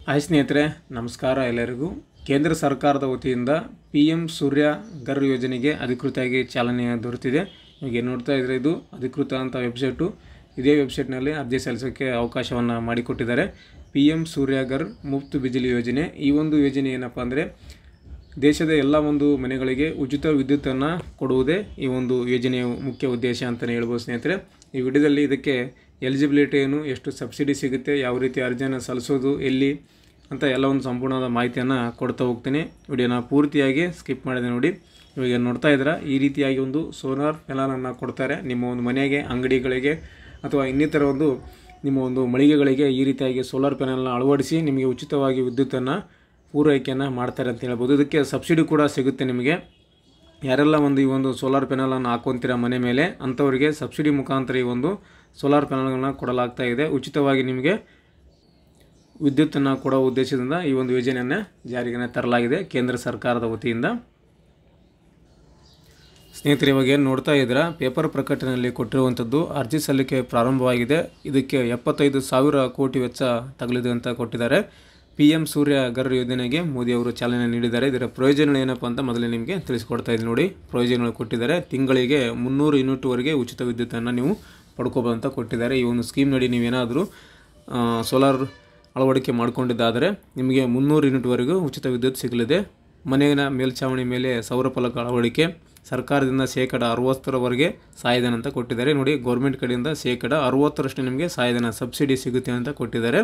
Hi ಸ್ನೇಹಿತರೆ, ನಮಸ್ಕಾರ ಎಲ್ಲರಿಗೂ. ಕೇಂದ್ರ ಸರ್ಕಾರದ ವತಿಯಿಂದ PM ಸೂರ್ಯಘರ್ ಯೋಜನೆಗೆ ಅಧಿಕೃತವಾಗಿ ಚಾಲನೆ ದೊರೆತಿದೆ. ಈಗ ನೋಡ್ತಾ ಇದ್ರೆ ಇದು ಅಧಿಕೃತ ಅಂತ ವೆಬ್ಸೈಟು. ಇದೇ ವೆಬ್ಸೈಟ್ನಲ್ಲಿ ಅರ್ಜಿ ಸಲ್ಲಿಸೋಕ್ಕೆ ಅವಕಾಶವನ್ನು ಮಾಡಿಕೊಟ್ಟಿದ್ದಾರೆ. PM ಸೂರ್ಯಘರ್ ಮುಫ್ತ್ ಬಿಜಿಲಿ ಯೋಜನೆ. ಈ ಒಂದು ಯೋಜನೆ ಏನಪ್ಪ ಅಂದರೆ ದೇಶದ ಎಲ್ಲ ಒಂದು ಮನೆಗಳಿಗೆ ಉಚಿತ ವಿದ್ಯುತ್ತನ್ನು ಕೊಡುವುದೇ ಈ ಒಂದು ಯೋಜನೆಯ ಮುಖ್ಯ ಉದ್ದೇಶ ಅಂತಲೇ ಹೇಳ್ಬೋದು ಸ್ನೇಹಿತರೆ. ಈ ವಿಡಿಯೋದಲ್ಲಿ ಇದಕ್ಕೆ ಎಲಿಜಿಬಿಲಿಟಿ ಏನು, ಎಷ್ಟು ಸಬ್ಸಿಡಿ ಸಿಗುತ್ತೆ, ಯಾವ ರೀತಿ ಅರ್ಜಿಯನ್ನು ಸಲ್ಲಿಸೋದು, ಎಲ್ಲಿ ಅಂತ ಎಲ್ಲ ಒಂದು ಸಂಪೂರ್ಣವಾದ ಮಾಹಿತಿಯನ್ನು ಕೊಡ್ತಾ ಹೋಗ್ತೀನಿ. ವಿಡಿಯೋನ ಪೂರ್ತಿಯಾಗಿ ಸ್ಕಿಪ್ ಮಾಡಿದೆ ನೋಡಿ. ಇವಾಗ ನೋಡ್ತಾ ಇದ್ದೀರಾ, ಈ ರೀತಿಯಾಗಿ ಒಂದು ಸೋಲಾರ್ ಪ್ಯಾನಲನ್ನು ಕೊಡ್ತಾರೆ. ನಿಮ್ಮ ಒಂದು ಮನೆಗೆ, ಅಂಗಡಿಗಳಿಗೆ ಅಥವಾ ಇನ್ನಿತರ ಒಂದು ನಿಮ್ಮ ಒಂದು ಮಳಿಗೆಗಳಿಗೆ ಈ ರೀತಿಯಾಗಿ ಸೋಲಾರ್ ಪ್ಯಾನಲ್ನ ಅಳವಡಿಸಿ ನಿಮಗೆ ಉಚಿತವಾಗಿ ವಿದ್ಯುತ್ತನ್ನು ಪೂರೈಕೆಯನ್ನು ಮಾಡ್ತಾರೆ ಅಂತ ಹೇಳ್ಬೋದು. ಇದಕ್ಕೆ ಸಬ್ಸಿಡಿ ಕೂಡ ಸಿಗುತ್ತೆ ನಿಮಗೆ. ಯಾರೆಲ್ಲ ಈ ಒಂದು ಸೋಲಾರ್ ಪ್ಯಾನಲನ್ನು ಹಾಕ್ಕೊಂತೀರ ಮನೆ ಮೇಲೆ, ಅಂಥವರಿಗೆ ಸಬ್ಸಿಡಿ ಮುಖಾಂತರ ಈ ಒಂದು ಸೋಲಾರ್ ಪ್ಯಾನಲ್ಗಳನ್ನು ಕೊಡಲಾಗ್ತಾ ಇದೆ. ಉಚಿತವಾಗಿ ನಿಮಗೆ ವಿದ್ಯುತ್ತನ್ನು ಕೊಡೋ ಉದ್ದೇಶದಿಂದ ಈ ಒಂದು ಯೋಜನೆಯನ್ನು ಜಾರಿಗೆ ತರಲಾಗಿದೆ ಕೇಂದ್ರ ಸರ್ಕಾರದ ವತಿಯಿಂದ. ಸ್ನೇಹಿತರೆ, ಇವಾಗ ಏನು ನೋಡ್ತಾ ಇದ್ದೀರಾ, ಪೇಪರ್ ಪ್ರಕಟಣೆಯಲ್ಲಿ ಕೊಟ್ಟಿರುವಂಥದ್ದು ಅರ್ಜಿ ಸಲ್ಲಿಕೆ ಪ್ರಾರಂಭವಾಗಿದೆ. ಇದಕ್ಕೆ 75,000 ಕೋಟಿ ವೆಚ್ಚ ತಗಲಿದೆ ಅಂತ ಕೊಟ್ಟಿದ್ದಾರೆ. PM ಸೂರ್ಯಘರ್ ಯೋಜನೆಗೆ ಮೋದಿ ಅವರು ಚಾಲನೆ ನೀಡಿದ್ದಾರೆ. ಇದರ ಪ್ರಯೋಜನಗಳು ಏನಪ್ಪ ಅಂತ ಮೊದಲೇ ನಿಮಗೆ ತಿಳಿಸ್ಕೊಡ್ತಾ ಇದ್ದೀನಿ ನೋಡಿ. ಪ್ರಯೋಜನಗಳು ಕೊಟ್ಟಿದ್ದಾರೆ. ತಿಂಗಳಿಗೆ 300 ಯೂನಿಟ್ವರೆಗೆ ಉಚಿತ ವಿದ್ಯುತ್ತನ್ನು ನೀವು ಪಡ್ಕೋಬೋದು ಅಂತ ಕೊಟ್ಟಿದ್ದಾರೆ. ಈ ಒಂದು ಸ್ಕೀಮ್ ನಡಿ ನೀವೇನಾದರೂ ಸೋಲಾರ್ ಅಳವಡಿಕೆ ಮಾಡಿಕೊಂಡಿದ್ದಾದರೆ ನಿಮಗೆ 300 ಯೂನಿಟ್ವರೆಗೂ ಉಚಿತ ವಿದ್ಯುತ್ ಸಿಗಲಿದೆ. ಮನೆಯ ಮೇಲ್ಛಾವಣಿ ಮೇಲೆ ಸೌರ ಫಲಕ ಅಳವಡಿಕೆ ಸರ್ಕಾರದಿಂದ 60% ಸಹಾಯಧನ ಅಂತ ಕೊಟ್ಟಿದ್ದಾರೆ ನೋಡಿ. ಗೌರ್ಮೆಂಟ್ ಕಡೆಯಿಂದ 60% ನಿಮಗೆ ಸಹಾಯಧನ ಸಬ್ಸಿಡಿ ಸಿಗುತ್ತೆ ಅಂತ ಕೊಟ್ಟಿದ್ದಾರೆ.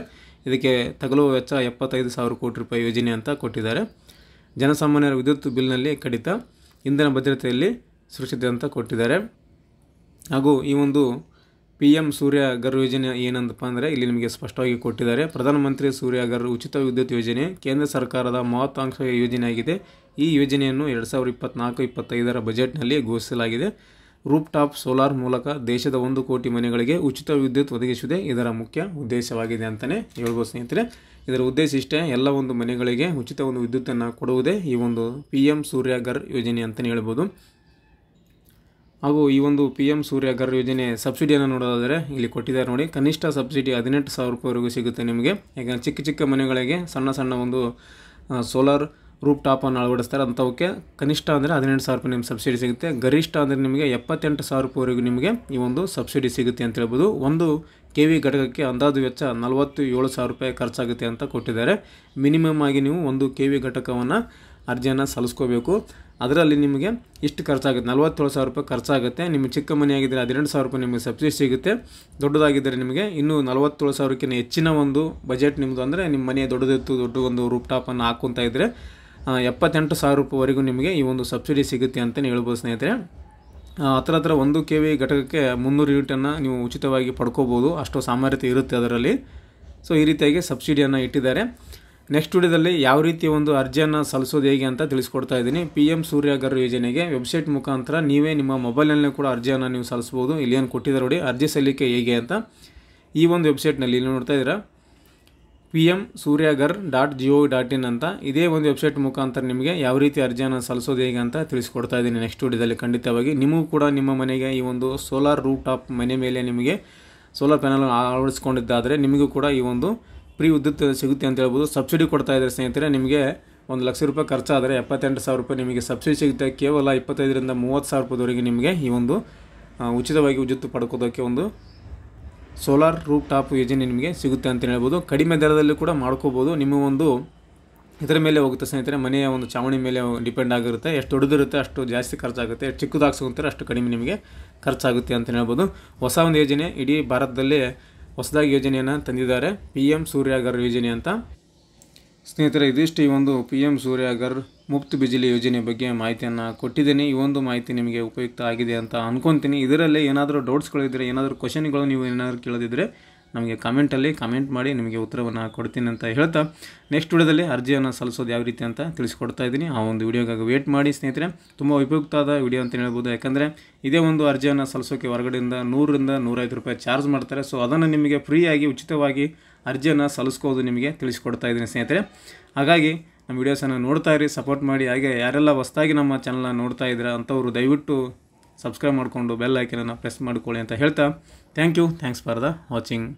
ಇದಕ್ಕೆ ತಗಲುವ ವೆಚ್ಚ 75,000 ಕೋಟಿ ರೂಪಾಯಿ ಯೋಜನೆ ಅಂತ ಕೊಟ್ಟಿದ್ದಾರೆ. ಜನಸಾಮಾನ್ಯರ ವಿದ್ಯುತ್ ಬಿಲ್ನಲ್ಲಿ ಕಡಿತ, ಇಂಧನ ಭದ್ರತೆಯಲ್ಲಿ ಸುರಕ್ಷತೆ ಅಂತ ಕೊಟ್ಟಿದ್ದಾರೆ. ಹಾಗೂ ಈ ಒಂದು PM ಸೂರ್ಯಘರ್ ಯೋಜನೆ ಏನಂದಪ್ಪ ಅಂದರೆ ಇಲ್ಲಿ ನಿಮಗೆ ಸ್ಪಷ್ಟವಾಗಿ ಕೊಟ್ಟಿದ್ದಾರೆ. ಪ್ರಧಾನಮಂತ್ರಿ ಸೂರ್ಯಘರ್ ಉಚಿತ ವಿದ್ಯುತ್ ಯೋಜನೆ ಕೇಂದ್ರ ಸರ್ಕಾರದ ಮಹತ್ವಾಕಾಂಕ್ಷೆ ಯೋಜನೆಯಾಗಿದೆ. ಈ ಯೋಜನೆಯನ್ನು 2024-25 ಬಜೆಟ್ನಲ್ಲಿ ಘೋಷಿಸಲಾಗಿದೆ. ರೂಫ್ ಟಾಪ್ ಸೋಲಾರ್ ಮೂಲಕ ದೇಶದ 1 ಕೋಟಿ ಮನೆಗಳಿಗೆ ಉಚಿತ ವಿದ್ಯುತ್ ಒದಗಿಸುವುದೇ ಇದರ ಮುಖ್ಯ ಉದ್ದೇಶವಾಗಿದೆ ಅಂತಲೇ ಹೇಳ್ಬೋದು ಸ್ನೇಹಿತರೆ. ಇದರ ಉದ್ದೇಶ ಇಷ್ಟೇ, ಎಲ್ಲ ಒಂದು ಮನೆಗಳಿಗೆ ಉಚಿತ ಒಂದು ವಿದ್ಯುತ್ತನ್ನು ಕೊಡುವುದೇ ಈ ಒಂದು PM ಸೂರ್ಯಘರ್ ಯೋಜನೆ ಅಂತಲೇ ಹೇಳ್ಬೋದು. ಹಾಗೂ ಈ ಒಂದು PM ಸೂರ್ಯಘರ್ ಯೋಜನೆ ಸಬ್ಸಿಡಿಯನ್ನು ನೋಡೋದಾದರೆ ಇಲ್ಲಿ ಕೊಟ್ಟಿದ್ದಾರೆ ನೋಡಿ. ಕನಿಷ್ಠ ಸಬ್ಸಿಡಿ 18,000 ರೂಪಾಯಿವರೆಗೂ ಸಿಗುತ್ತೆ ನಿಮಗೆ. ಯಾಕಂದರೆ ಚಿಕ್ಕ ಮನೆಗಳಿಗೆ ಸಣ್ಣ ಒಂದು ಸೋಲಾರ್ ರೂಫ್ ಟಾಪನ್ನು ಅಳವಡಿಸ್ತಾರೆ. ಅಂಥವಕ್ಕೆ ಕನಿಷ್ಠ ಅಂದರೆ 18,000 ರೂಪಾಯಿ ನಿಮ್ಗೆ ಸಬ್ಸಿಡಿ ಸಿಗುತ್ತೆ. ಗರಿಷ್ಠ ಅಂದರೆ ನಿಮಗೆ 78,000 ರೂಪಾಯಿವರೆಗೂ ನಿಮಗೆ ಈ ಒಂದು ಸಬ್ಸಿಡಿ ಸಿಗುತ್ತೆ ಅಂತ ಹೇಳ್ಬೋದು. 1 KV ಘಟಕಕ್ಕೆ ಅಂದಾಜು ವೆಚ್ಚ 47,000 ರೂಪಾಯಿ ಖರ್ಚಾಗುತ್ತೆ ಅಂತ ಕೊಟ್ಟಿದ್ದಾರೆ. ಮಿನಿಮಮ್ ಆಗಿ ನೀವು 1 KV ಘಟಕವನ್ನು ಅರ್ಜಿಯನ್ನು ಸಲ್ಲಿಸ್ಕೋಬೇಕು. ಅದರಲ್ಲಿ ನಿಮಗೆ ಇಷ್ಟು ಖರ್ಚಾಗುತ್ತೆ, 47,000 ರೂಪಾಯಿ ಖರ್ಚಾಗುತ್ತೆ. ನಿಮ್ಮ ಚಿಕ್ಕ ಮನೆಯಾಗಿದ್ದರೆ 18,000 ರೂಪಾಯಿ ನಿಮಗೆ ಸಬ್ಸಿಡಿ ಸಿಗುತ್ತೆ. ದೊಡ್ಡದಾಗಿದ್ದರೆ ನಿಮಗೆ ಇನ್ನೂ 47,000ಕ್ಕಿಂತ ಹೆಚ್ಚಿನ ಒಂದು ಬಜೆಟ್ ನಿಮ್ಮದು ಅಂದರೆ ನಿಮ್ಮ ಮನೆ ದೊಡ್ಡದಿತ್ತು, ದೊಡ್ಡ ಒಂದು ರೂಫ್ ಟಾಪನ್ನು ಹಾಕ್ಕೊತಾ ಇದ್ದರೆ 78,000 ರೂಪಾಯಿವರೆಗೂ ನಿಮಗೆ ಈ ಒಂದು ಸಬ್ಸಿಡಿ ಸಿಗುತ್ತೆ ಅಂತಲೇ ಹೇಳ್ಬೋದು ಸ್ನೇಹಿತರೆ. ಹತ್ರ 1 KV ಘಟಕಕ್ಕೆ 300 ಯೂನಿಟನ್ನು ನೀವು ಉಚಿತವಾಗಿ ಪಡ್ಕೋಬೋದು. ಅಷ್ಟು ಸಾಮರ್ಥ್ಯ ಇರುತ್ತೆ ಅದರಲ್ಲಿ. ಸೊ ಈ ರೀತಿಯಾಗಿ ಸಬ್ಸಿಡಿಯನ್ನು ಇಟ್ಟಿದ್ದಾರೆ. ನೆಕ್ಸ್ಟ್ ವಿಡಿಯೋದಲ್ಲಿ ಯಾವ ರೀತಿ ಒಂದು ಅರ್ಜಿಯನ್ನು ಸಲ್ಲಿಸೋದು ಹೇಗೆ ಅಂತ ತಿಳಿಸ್ಕೊಡ್ತಾ ಇದ್ದೀನಿ. PM ಸೂರ್ಯಘರ್ ಯೋಜನೆಗೆ ವೆಬ್ಸೈಟ್ ಮುಖಾಂತರ ನೀವೇ ನಿಮ್ಮ ಮೊಬೈಲ್ನಲ್ಲೇ ಕೂಡ ಅರ್ಜಿಯನ್ನು ನೀವು ಸಲ್ಲಿಸ್ಬೋದು. ಇಲ್ಲಿ ಏನು ಕೊಟ್ಟಿದ್ದಾರೆ ನೋಡಿ, ಅರ್ಜಿ ಸಲ್ಲಿಕೆ ಹೇಗೆ ಅಂತ. ಈ ಒಂದು ವೆಬ್ಸೈಟ್ನಲ್ಲಿ ಇಲ್ಲಿ ನೋಡ್ತಾ ಇದ್ದೀರಾ, pmsuryaghar.gov.in ಅಂತ. ಇದೇ ಒಂದು ವೆಬ್ಸೈಟ್ ಮುಖಾಂತರ ನಿಮಗೆ ಯಾವ ರೀತಿ ಅರ್ಜಿಯನ್ನು ಸಲ್ಲಿಸೋದು ಹೇಗೆ ಅಂತ ತಿಳಿಸ್ಕೊಡ್ತಾ ಇದ್ದೀನಿ ನೆಕ್ಸ್ಟ್ ವಿಡಿಯೋದಲ್ಲಿ. ಖಂಡಿತವಾಗಿ ನಿಮಗೂ ಕೂಡ ನಿಮ್ಮ ಮನೆಗೆ ಈ ಒಂದು ಸೋಲಾರ್ ರೂಫ್ ಟಾಪ್ ಮನೆ ಮೇಲೆ ನಿಮಗೆ ಸೋಲಾರ್ ಪ್ಯಾನಲ್ ಅಳವಡಿಸ್ಕೊಂಡಿದ್ದಾದರೆ ನಿಮಗೂ ಕೂಡ ಈ ಒಂದು ಫ್ರೀ ವಿದ್ಯುತ್ ಸಿಗುತ್ತೆ ಅಂತ ಹೇಳ್ಬೋದು. ಸಬ್ಸಿಡಿ ಕೊಡ್ತಾ ಇದ್ದಾರೆ ಸ್ನೇಹಿತರೆ. ನಿಮಗೆ 1,00,000 ರೂಪಾಯಿ ಖರ್ಚಾದರೆ 78,000 ರೂಪಾಯಿ ನಿಮಗೆ ಸಬ್ಸಿಡಿ ಸಿಗುತ್ತೆ. ಕೇವಲ 25,000-30,000 ರೂಪಾಯಿವರೆಗೆ ನಿಮಗೆ ಈ ಒಂದು ಉಚಿತವಾಗಿ ವಿದ್ಯುತ್ ಪಡ್ಕೋದಕ್ಕೆ ಒಂದು ಸೋಲಾರ್ ರೂಫ್ ಟಾಪ್ ಯೋಜನೆ ನಿಮಗೆ ಸಿಗುತ್ತೆ ಅಂತ ಹೇಳ್ಬೋದು. ಕಡಿಮೆ ದರದಲ್ಲಿ ಕೂಡ ಮಾಡ್ಕೋಬೋದು. ನಿಮ್ಮ ಒಂದು ಇದರ ಮೇಲೆ ಹೋಗುತ್ತೆ ಸ್ನೇಹಿತರೆ, ಮನೆಯ ಒಂದು ಚಾವಣಿ ಮೇಲೆ ಡಿಪೆಂಡ್ ಆಗಿರುತ್ತೆ. ಎಷ್ಟು ದೊಡ್ಡದಿರುತ್ತೆ ಅಷ್ಟು ಜಾಸ್ತಿ ಖರ್ಚಾಗುತ್ತೆ, ಎಷ್ಟು ಚಿಕ್ಕದಾಗಿಸ್ಕೊಂತಾರೆ ಅಷ್ಟು ಕಡಿಮೆ ನಿಮಗೆ ಖರ್ಚಾಗುತ್ತೆ ಅಂತ ಹೇಳ್ಬೋದು. ಹೊಸ ಒಂದು ಯೋಜನೆ, ಇಡೀ ಭಾರತದಲ್ಲೇ ಹೊಸದಾಗಿ ಯೋಜನೆಯನ್ನು ತಂದಿದ್ದಾರೆ, PM ಸೂರ್ಯಘರ್ ಯೋಜನೆ ಅಂತ. ಸ್ನೇಹಿತರೆ, ಇದಿಷ್ಟು ಈ ಒಂದು PM ಸೂರ್ಯಘರ್ ಮುಫ್ತ್ ಬಿಜಿಲಿ ಯೋಜನೆ ಬಗ್ಗೆ ಮಾಹಿತಿಯನ್ನು ಕೊಟ್ಟಿದ್ದೀನಿ. ಈ ಒಂದು ಮಾಹಿತಿ ನಿಮಗೆ ಉಪಯುಕ್ತ ಆಗಿದೆ ಅಂತ ಅಂದ್ಕೊತೀನಿ. ಇದರಲ್ಲಿ ಏನಾದರೂ ಡೌಟ್ಸ್ಗಳಿದ್ದರೆ, ಏನಾದರೂ ಕ್ವಶನ್ಗಳು ನೀವು ಏನಾದರೂ ಕೇಳೋದಿದ್ದರೆ ನಮಗೆ ಕಾಮೆಂಟಲ್ಲಿ ಕಾಮೆಂಟ್ ಮಾಡಿ, ನಿಮಗೆ ಉತ್ತರವನ್ನು ಕೊಡ್ತೀನಿ ಅಂತ ಹೇಳ್ತಾ ನೆಕ್ಸ್ಟ್ ವಿಡಿಯೋದಲ್ಲಿ ಅರ್ಜಿಯನ್ನು ಸಲ್ಲಿಸೋದು ಯಾವ ರೀತಿ ಅಂತ ತಿಳಿಸ್ಕೊಡ್ತಾ ಇದ್ದೀನಿ. ಆ ಒಂದು ವಿಡಿಯೋಗಾಗಿ ವೇಟ್ ಮಾಡಿ ಸ್ನೇಹಿತರೆ. ತುಂಬ ಉಪಯುಕ್ತವಾದ ವಿಡಿಯೋ ಅಂತ ಹೇಳ್ಬೋದು. ಯಾಕಂದರೆ ಇದೇ ಒಂದು ಅರ್ಜಿಯನ್ನು ಸಲ್ಲಿಸೋಕ್ಕೆ ಹೊರಗಡೆಯಿಂದ 100-105 ರೂಪಾಯಿ ಚಾರ್ಜ್ ಮಾಡ್ತಾರೆ. ಸೊ ಅದನ್ನು ನಿಮಗೆ ಫ್ರೀಯಾಗಿ ಉಚಿತವಾಗಿ ಅರ್ಜಿಯನ್ನು ಸಲ್ಲಿಸ್ಕೋದು ನಿಮಗೆ ತಿಳಿಸ್ಕೊಡ್ತಾ ಇದ್ದೀನಿ ಸ್ನೇಹಿತರೆ. ಹಾಗಾಗಿ ನಮ್ಮ ವೀಡಿಯೋಸನ್ನು ನೋಡ್ತಾ ಇರಿ, ಸಪೋರ್ಟ್ ಮಾಡಿ. ಹಾಗೆ ಯಾರೆಲ್ಲ ಹೊಸದಾಗಿ ನಮ್ಮ ಚಾನಲ್ನ ನೋಡ್ತಾ ಇದ್ದೀರಾ ಅಂಥವರು ದಯವಿಟ್ಟು ಸಬ್ಸ್ಕ್ರೈಬ್ ಮಾಡಿಕೊಂಡು ಬೆಲ್ ಐಕನನ್ನು ಪ್ರೆಸ್ ಮಾಡ್ಕೊಳ್ಳಿ ಅಂತ ಹೇಳ್ತಾ thank you. Thanks for the watching.